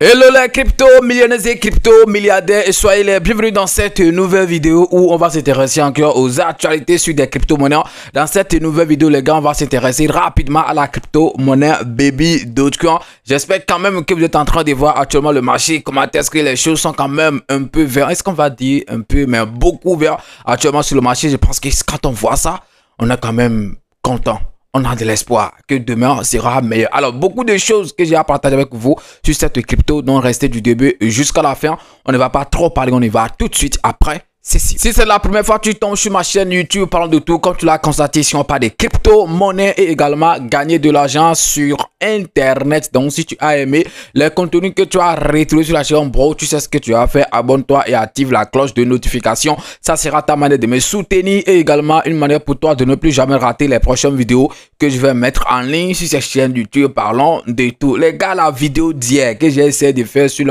Hello les crypto millionnaires et crypto milliardaires et soyez les bienvenus dans cette nouvelle vidéo où on va s'intéresser encore aux actualités sur des crypto-monnaies. Dans cette nouvelle vidéo les gars, on va s'intéresser rapidement à la crypto-monnaie Baby Dogecoin. J'espère quand même que vous êtes en train de voir actuellement le marché, comment est-ce que les choses sont quand même un peu vertes. Est-ce qu'on va dire un peu, mais beaucoup vert actuellement sur le marché. Je pense que quand on voit ça, on est quand même content. On a de l'espoir que demain sera meilleur. Alors, beaucoup de choses que j'ai à partager avec vous sur cette crypto, donc restez du début jusqu'à la fin. On ne va pas trop parler, on y va tout de suite après. Si c'est la première fois que tu tombes sur ma chaîne YouTube, parlons de tout, comme tu l'as constaté, si on parle des crypto-monnaies et également gagner de l'argent sur Internet. Donc, si tu as aimé les contenus que tu as retrouvés sur la chaîne, bro, tu sais ce que tu as fait. Abonne-toi et active la cloche de notification. Ça sera ta manière de me soutenir et également une manière pour toi de ne plus jamais rater les prochaines vidéos que je vais mettre en ligne sur cette chaîne YouTube. Parlons de tout. Les gars, la vidéo d'hier que j'ai essayé de faire sur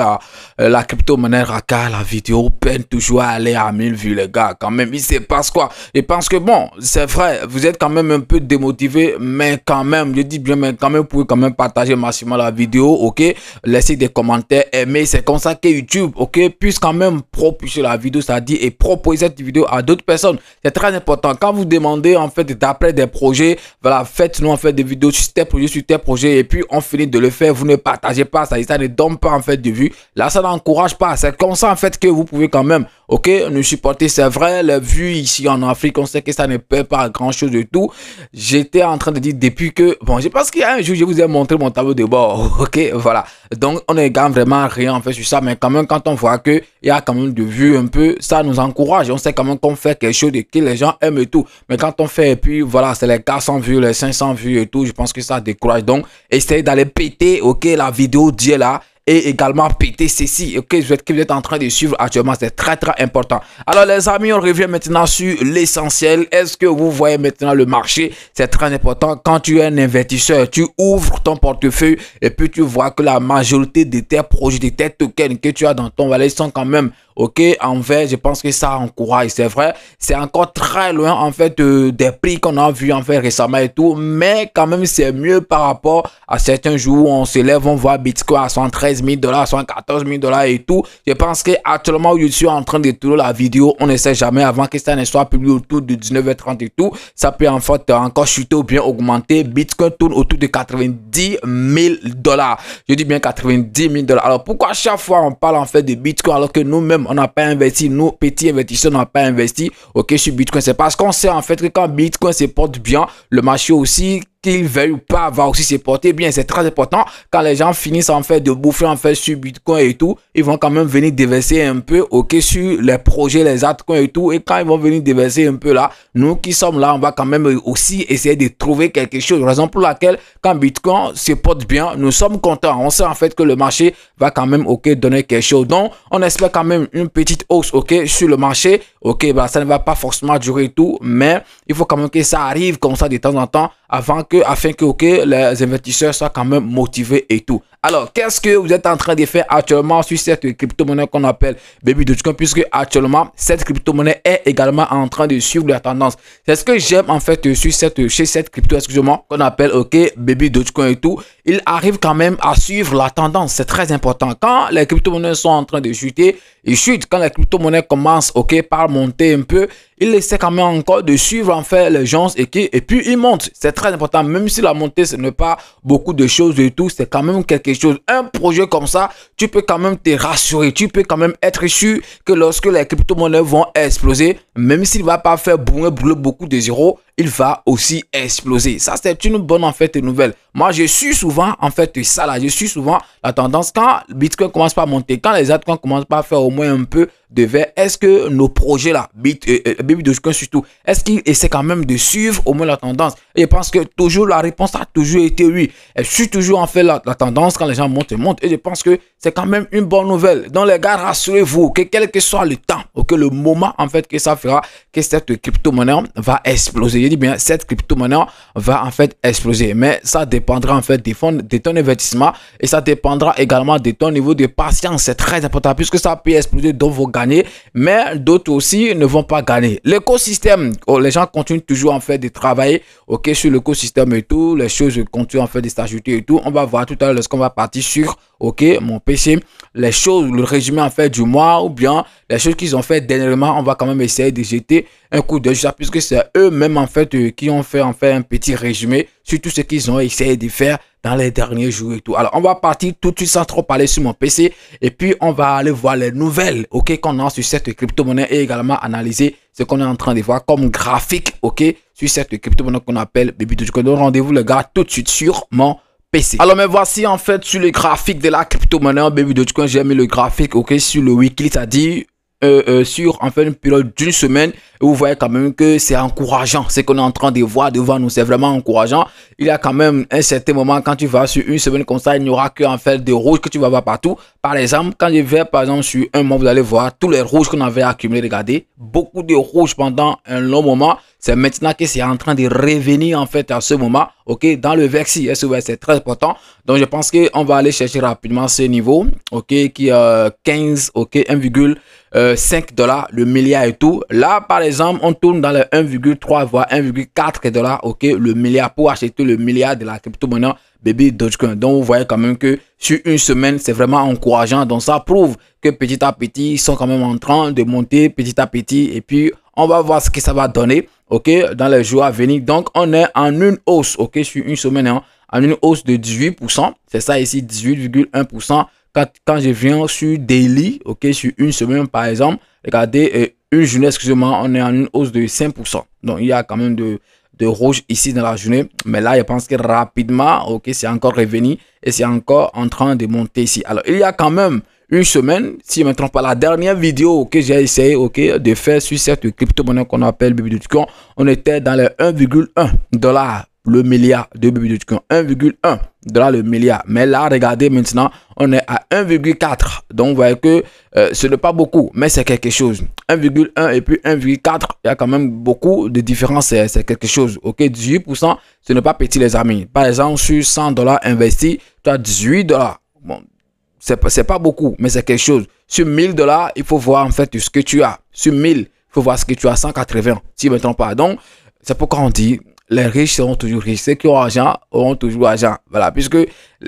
la crypto-monnaie Raka, la vidéo peine toujours à aller à 1000 vues, les gars. Quand même, il se passe quoi? Je pense que bon, c'est vrai, vous êtes quand même un peu démotivé, mais quand même, je dis bien, mais quand même, vous pouvez quand même partager massivement la vidéo, ok? Laissez des commentaires, aimer. C'est comme ça que YouTube, ok, puisse quand même propulser la vidéo, c'est-à-dire et proposer cette vidéo à d'autres personnes. C'est très important. Quand vous demandez en fait d'après des projets, voilà, faites-nous en fait des vidéos sur tes projets et puis on finit de le faire. Vous ne partagez pas, ça ne donne pas en fait de vues. Là, ça n'encourage pas. C'est comme ça en fait que vous pouvez quand même, ok, nous supporter. C'est vrai, les vues ici en Afrique, on sait que ça ne paie pas grand chose de tout. J'étais en train de dire depuis que, bon, je pense qu'il y a un jour, je vous ai montré mon tableau de bord, ok, voilà. Donc, on ne gagne vraiment rien en fait sur ça, mais quand même, quand on voit que il y a quand même de vues un peu, ça nous encourage. On sait quand même qu'on fait quelque chose de que les gens aiment et tout. Mais quand on fait, et puis voilà, c'est les 400 vues, les 500 vues et tout, je pense que ça décourage. Donc, essayez d'aller péter, ok, la vidéo d'hier là. Et également péter ceci, ok, que vous êtes en train de suivre actuellement, c'est très important. Alors les amis, on revient maintenant sur l'essentiel. Est-ce que vous voyez maintenant le marché? C'est très important. Quand tu es un investisseur, tu ouvres ton portefeuille et puis tu vois que la majorité de tes projets, de tes tokens que tu as dans ton wallet sont quand même ok en vert. Je pense que ça encourage, c'est vrai, c'est encore très loin en fait des prix qu'on a vu en fait récemment et tout, mais quand même c'est mieux par rapport à certains jours où on se lève, on voit Bitcoin à 113 000 $, 114 000 $ et tout. Je pense que actuellement où je suis en train de tourner la vidéo, on ne sait jamais avant que ça ne soit publié autour de 19h30 et tout, ça peut en fait encore chuter ou bien augmenter. Bitcoin tourne autour de 90 000 $, je dis bien 90 000 $. Alors pourquoi à chaque fois on parle en fait de Bitcoin alors que nous-mêmes on n'a pas investi, nous petits investisseurs n'ont pas investi, ok, sur Bitcoin? C'est parce qu'on sait en fait que quand Bitcoin se porte bien, le marché aussi, qu'il veuille ou pas, va aussi se porter bien. C'est très important. Quand les gens finissent en fait de bouffer en fait sur Bitcoin et tout, ils vont quand même venir déverser un peu, ok, sur les projets, les altcoins et tout. Et quand ils vont venir déverser un peu là, nous qui sommes là, on va quand même aussi essayer de trouver quelque chose. Raison pour laquelle, quand Bitcoin se porte bien, nous sommes contents. On sait en fait que le marché va quand même, ok, donner quelque chose. Donc, on espère quand même une petite hausse, ok, sur le marché. Ok, bah, ça ne va pas forcément durer tout, mais il faut quand même que ça arrive comme ça de temps en temps afin que ok, les investisseurs soient quand même motivés et tout. Alors, qu'est-ce que vous êtes en train de faire actuellement sur cette crypto-monnaie qu'on appelle Baby Dogecoin, puisque actuellement, cette crypto-monnaie est également en train de suivre la tendance. C'est ce que j'aime en fait sur chez cette crypto, excusez-moi, qu'on appelle ok, Baby Dogecoin et tout. Il arrive quand même à suivre la tendance, c'est très important. Quand les crypto-monnaies sont en train de chuter, ils chutent. Quand les crypto-monnaies commencent, ok, par monter un peu, il essaie quand même encore de suivre en fait les gens et puis il monte. C'est très important, même si la montée ce n'est pas beaucoup de choses et tout, c'est quand même quelque chose. Un projet comme ça, tu peux quand même te rassurer, tu peux quand même être sûr que lorsque les crypto-monnaies vont exploser, même s'il ne va pas faire brûler beaucoup de zéros, il va aussi exploser. Ça, c'est une bonne en fait nouvelle. Moi, je suis souvent en fait ça là. Je suis souvent la tendance quand Bitcoin commence pas à monter, quand les altcoins commencent pas à faire au moins un peu de vert. Est-ce que nos projets là, Baby Dogecoin surtout, est-ce qu'ils essaient quand même de suivre au moins la tendance? Et je pense que toujours la réponse a toujours été oui. Elle suit toujours en fait la tendance quand les gens montent et montent. Et je pense que c'est quand même une bonne nouvelle. Donc les gars, rassurez-vous que quel que soit le temps, que le moment en fait que ça fera, que cette crypto-monnaie va exploser. Je dis bien, cette crypto-monnaie va en fait exploser. Mais ça dépendra en fait de ton investissement et ça dépendra également de ton niveau de patience. C'est très important puisque ça peut exploser, donc vous gagner, mais d'autres aussi ne vont pas gagner. L'écosystème, les gens continuent toujours en fait de travailler, ok, sur l'écosystème et tout, les choses continuent en fait de s'ajouter et tout. On va voir tout à l'heure lorsqu'on va partir sur ok, mon PC, les choses, le résumé en fait du mois ou bien les choses qu'ils ont fait dernièrement, on va quand même essayer de jeter un coup d'œil puisque c'est eux-mêmes en fait qui ont fait en fait un petit résumé sur tout ce qu'ils ont essayé de faire dans les derniers jours et tout. Alors, on va partir tout de suite sans trop parler sur mon PC et puis on va aller voir les nouvelles, ok, qu'on a sur cette crypto-monnaie et également analyser ce qu'on est en train de voir comme graphique, ok, sur cette crypto-monnaie qu'on appelle Baby Dogecoin. Donc, rendez-vous les gars tout de suite sur mon PC. Alors, mais voici en fait sur le graphique de la crypto-monnaie Baby Dogecoin, j'ai mis le graphique, ok, sur le weekly, c'est-à-dire sur en fait une période d'une semaine. Et vous voyez quand même que c'est encourageant. Ce qu'on est en train de voir devant nous, c'est vraiment encourageant. Il y a quand même un certain moment quand tu vas sur une semaine comme ça, il n'y aura que en fait des rouges que tu vas voir partout. Par exemple, quand je vais par exemple sur un mois, vous allez voir tous les rouges qu'on avait accumulés. Regardez, beaucoup de rouges pendant un long moment. C'est maintenant que c'est en train de revenir en fait à ce moment, ok, dans le vert. C'est très important. Donc je pense qu'on va aller chercher rapidement ce niveau, ok, qui est 15, ok, 1,5 $ le milliard et tout. Là, par exemple, on tourne dans les 1,3 voire 1,4 $, ok, le milliard pour acheter le milliard de la crypto-monnaie Baby Dogecoin. Donc, vous voyez quand même que sur une semaine, c'est vraiment encourageant. Donc, ça prouve que petit à petit, ils sont quand même en train de monter petit à petit. Et puis, on va voir ce que ça va donner, ok, dans les jours à venir. Donc, on est en une hausse, ok, sur une semaine, hein, en une hausse de 18%. C'est ça ici, 18,1%. Quand je viens sur daily, ok, sur une semaine par exemple, regardez, une journée, excusez-moi, on est en une hausse de 5%. Donc, il y a quand même de rouge ici dans la journée. Mais là, je pense que rapidement, ok, c'est encore revenu et c'est encore en train de monter ici. Alors, il y a quand même une semaine, si je ne me trompe pas, la dernière vidéo que j'ai essayé, ok, de faire sur cette crypto-monnaie qu'on appelle Baby Dogecoin, on était dans les 1,1 $ le milliard de Baby Dogecoin, 1,1 $ le milliard. Mais là, regardez maintenant, on est à 1,4. Donc, vous voyez que ce n'est pas beaucoup, mais c'est quelque chose. 1,1 et puis 1,4, il y a quand même beaucoup de différence, c'est quelque chose. Ok, 18%, ce n'est pas petit, les amis. Par exemple, sur 100 $ investis, tu as 18 $. Bon, c'est pas beaucoup, mais c'est quelque chose. Sur 1000 $, il faut voir en fait ce que tu as. Sur 1000, il faut voir ce que tu as, 180, si je ne me trompe pas. Donc, c'est pourquoi on dit les riches seront toujours riches. Ceux qui ont argent auront toujours argent. Voilà, puisque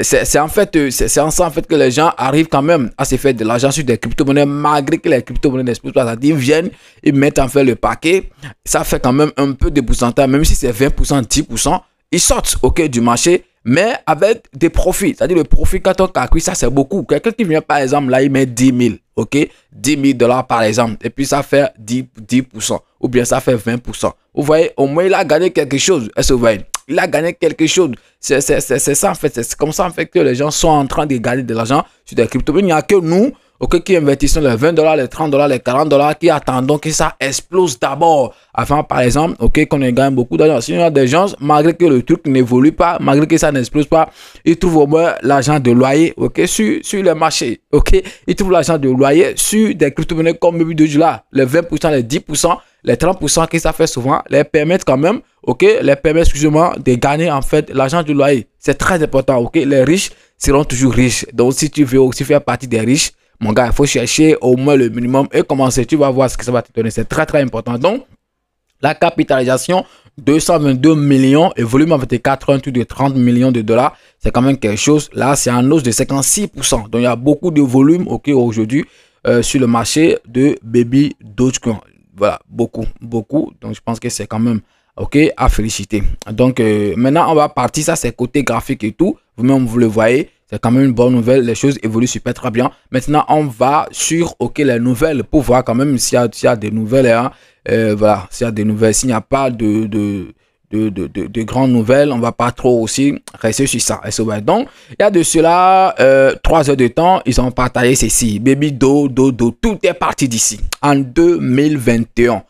c'est en ça en fait que les gens arrivent quand même à se faire de l'argent sur des crypto-monnaies malgré que les crypto-monnaies n'explosent pas. C'est-à-dire, ils viennent, ils mettent en fait le paquet. Ça fait quand même un peu de pourcentage, même si c'est 20%, 10%. Ils sortent, ok, du marché, mais avec des profits. C'est-à-dire, le profit, quand on calcule, ça c'est beaucoup. Quelqu'un qui vient, par exemple, là, il met 10 000, ok, 10 000 $ par exemple, et puis ça fait 10%, ou bien ça fait 20%. Vous voyez, au moins, il a gagné quelque chose. Est-ce que vous voyez? Il a gagné quelque chose. C'est ça, en fait. C'est comme ça, en fait, que les gens sont en train de gagner de l'argent sur des crypto-monnaies. Il n'y a que nous, ok, qui investissons les 20 $, les 30 $, les 40 $, qui attendons que ça explose d'abord. Afin, par exemple, ok, qu'on gagne beaucoup d'argent. Sinon, il y a des gens, malgré que le truc n'évolue pas, malgré que ça n'explose pas, ils trouvent au moins l'argent de loyer, ok, sur les marchés, ok. Ils trouvent l'argent de loyer sur des crypto-monnaies comme Baby Dogecoin. Les 20%, les 10%, les 30% que ça fait souvent, les permettent quand même, ok, les permettent, excusez-moi, de gagner en fait l'argent du loyer. C'est très important, ok. Les riches seront toujours riches. Donc, si tu veux aussi faire partie des riches, mon gars, il faut chercher au moins le minimum et commencer. Tu vas voir ce que ça va te donner. C'est très, très important. Donc, la capitalisation, 222 millions et volume en 24, un truc de 30 millions de $. C'est quand même quelque chose. Là, c'est en hausse de 56%. Donc, il y a beaucoup de volume, ok, aujourd'hui sur le marché de Baby Dogecoin. Voilà, beaucoup. Donc, je pense que c'est quand même, ok, à féliciter. Donc, maintenant, on va partir. Ça, c'est côté graphique et tout. Vous-même, vous le voyez. C'est quand même une bonne nouvelle. Les choses évoluent super très bien. Maintenant, on va sur, ok, les nouvelles pour voir quand même s'il y a des nouvelles. Hein. Voilà, s'il y a des nouvelles. S'il n'y a pas de grandes nouvelles, on va pas trop aussi rester sur ça. Donc, il y a de cela 3 heures de temps, ils ont partagé ceci. Baby Do, tout est parti d'ici. En 2021,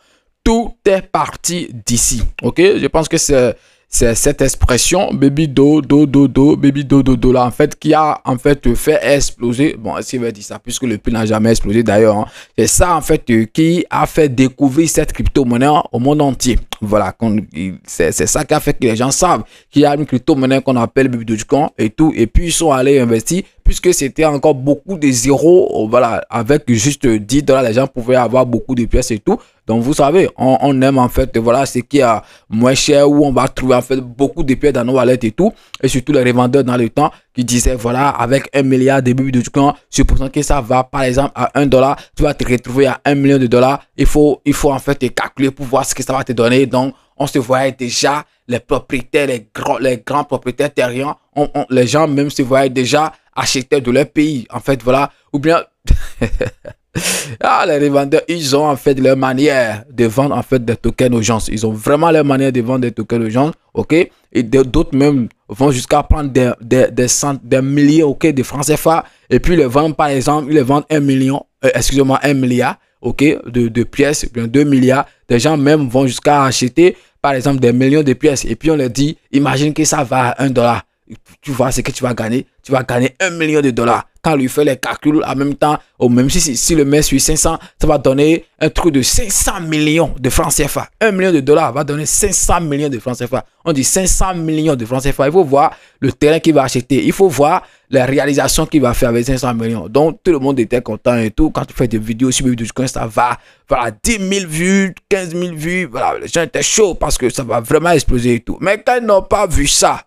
tout est parti d'ici. Ok, je pense que c'est cette expression Baby Do, Baby Do là en fait qui a en fait fait exploser. Bon, est-ce qu'il va dire ça puisque le prix n'a jamais explosé d'ailleurs. Hein. C'est ça en fait qui a fait découvrir cette crypto-monnaie au monde entier. Voilà, c'est ça qui a fait que les gens savent qu'il y a une crypto-monnaie qu'on appelle Baby Dogecoin et tout. Et puis ils sont allés investir puisque c'était encore beaucoup de zéros. Voilà, avec juste 10 $, les gens pouvaient avoir beaucoup de pièces et tout. Donc vous savez, on aime en fait, voilà, ce qui est moins cher où on va trouver en fait beaucoup de pièces dans nos wallets et tout. Et surtout les revendeurs dans le temps qui disait voilà, avec 1 milliard de Baby Dogecoin, supposons que ça va par exemple à 1 dollar, tu vas te retrouver à 1 million de dollars. Il faut en fait te calculer pour voir ce que ça va te donner. Donc on se voyait déjà, les propriétaires, les grands propriétaires terriens, les gens même se voyaient déjà acheter de leur pays. En fait, voilà, ou bien ah, les revendeurs, ils ont en fait leur manière de vendre en fait des tokens aux gens. Ils ont vraiment leur manière de vendre des tokens aux gens, ok? Et d'autres même vont jusqu'à prendre des milliers, ok, de francs CFA et puis les vendent par exemple, ils les vendent 1 million, excusez-moi, 1 milliard, ok, de pièces, bien 2 milliards. Des gens même vont jusqu'à acheter par exemple des millions de pièces et puis on leur dit, imagine que ça va à 1 dollar. Tu vois ce que tu vas gagner. Tu vas gagner 1 million de dollars. Quand on lui fait les calculs en même temps, ou même si le met sur 500, ça va donner un truc de 500 millions de francs CFA. 1 million de dollars va donner 500 millions de francs CFA. On dit 500 millions de francs CFA. Il faut voir le terrain qu'il va acheter. Il faut voir les réalisations qu'il va faire avec 500 millions. Donc, tout le monde était content et tout. Quand tu fais des vidéos sur Dogecoin, ça va. Voilà, 10 000 vues, 15 000 vues. Voilà, les gens étaient chauds parce que ça va vraiment exploser et tout. Mais quand ils n'ont pas vu ça,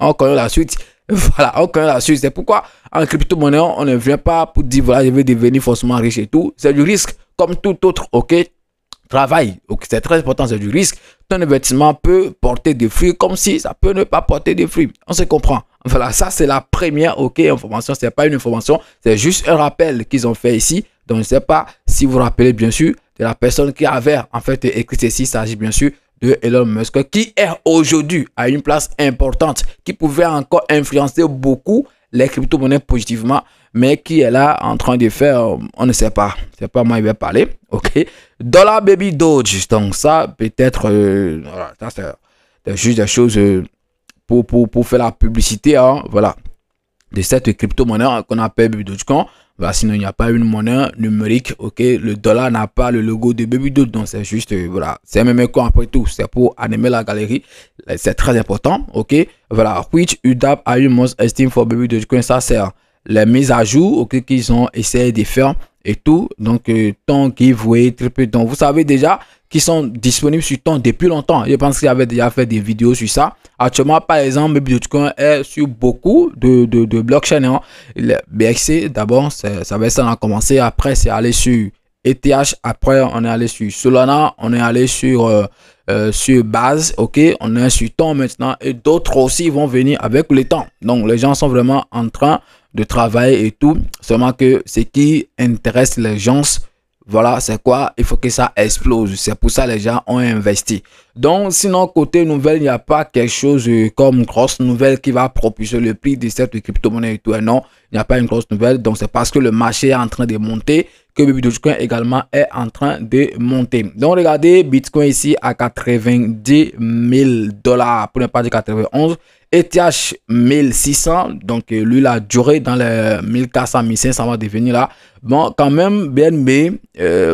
on connaît la suite. Voilà, on connaît la suite. C'est pourquoi en crypto-monnaie, on ne vient pas pour dire voilà, je vais devenir forcément riche et tout. C'est du risque comme tout autre, ok, travail. Ok, c'est très important, c'est du risque. Ton investissement peut porter des fruits comme si ça peut ne pas porter des fruits. On se comprend. Voilà, ça c'est la première, ok, information. C'est pas une information, c'est juste un rappel qu'ils ont fait ici. Donc, je ne sais pas si vous vous rappelez bien sûr de la personne qui avait en fait écrit ceci. Il s'agit bien sûr de Elon Musk, qui est aujourd'hui à une place importante, qui pouvait encore influencer beaucoup les crypto-monnaies positivement, mais qui est là en train de faire, on ne sait pas, c'est pas moi qui vais parler, ok, Dollar Baby Doge. Donc ça, peut-être, voilà, ça c'est juste des choses pour faire la publicité, hein, voilà, de cette crypto-monnaie qu'on appelle Baby Dogecoin. Voilà, sinon il n'y a pas une monnaie numérique, ok, le dollar n'a pas le logo de Baby Doge, donc c'est juste, voilà, c'est même quoi après tout, c'est pour animer la galerie, c'est très important, ok, voilà, which UDAP a eu most esteem for Baby Dogecoin, ça c'est les mises à jour, ok, qu'ils ont essayé de faire et tout, donc ton giveaway, triple don, vous savez déjà qui sont disponibles sur ton depuis longtemps. Je pense qu'il y avait déjà fait des vidéos sur ça. Actuellement, par exemple, Baby Dogecoin est sur beaucoup de blockchains. Hein. Le BXC, d'abord, ça a commencé. Après, c'est allé sur ETH. Après, on est allé sur Solana. On est allé sur Base. Ok, on est sur Ton maintenant. Et d'autres aussi vont venir avec le temps. Donc, les gens sont vraiment en train de travailler et tout. Seulement que ce qui intéresse les gens, voilà, c'est quoi? Il faut que ça explose. C'est pour ça que les gens ont investi. Donc, sinon, côté nouvelle, il n'y a pas quelque chose comme grosse nouvelle qui va propulser le prix de cette crypto-monnaie et tout. Et non, il n'y a pas une grosse nouvelle. Donc, c'est parce que le marché est en train de monter que Baby Dogecoin également est en train de monter. Donc, regardez, Bitcoin ici à 90 000 dollars, pour ne pas dire 91. ETH 1600, donc lui la durée dans les 1400 1500 va devenir là. Bon, quand même BNB,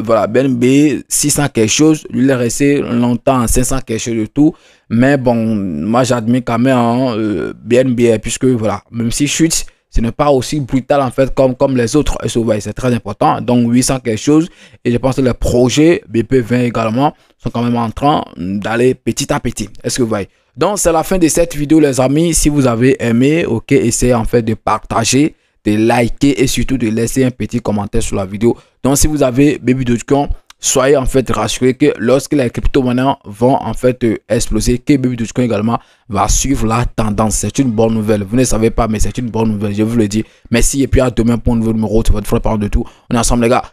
voilà, BNB 600 quelque chose, lui il est resté longtemps à 500 quelque chose de tout, mais bon, moi j'admets quand même hein, BNB, puisque voilà, même si chute, ce n'est pas aussi brutal en fait comme les autres, c'est très important. Donc 800 quelque chose, et je pense que les projets BP20 également sont quand même en train d'aller petit à petit. Est-ce que vous voyez? Donc c'est la fin de cette vidéo les amis. Si vous avez aimé, ok, essayez en fait de partager, de liker et surtout de laisser un petit commentaire sur la vidéo. Donc si vous avez Baby Dogecoin, soyez en fait rassurés que lorsque les crypto-monnaies vont en fait exploser, que Baby Dogecoin également va suivre la tendance. C'est une bonne nouvelle. Vous ne savez pas, mais c'est une bonne nouvelle, je vous le dis. Merci et puis à demain pour un nouveau numéro. C'est votre frère parle de tout. On est ensemble les gars.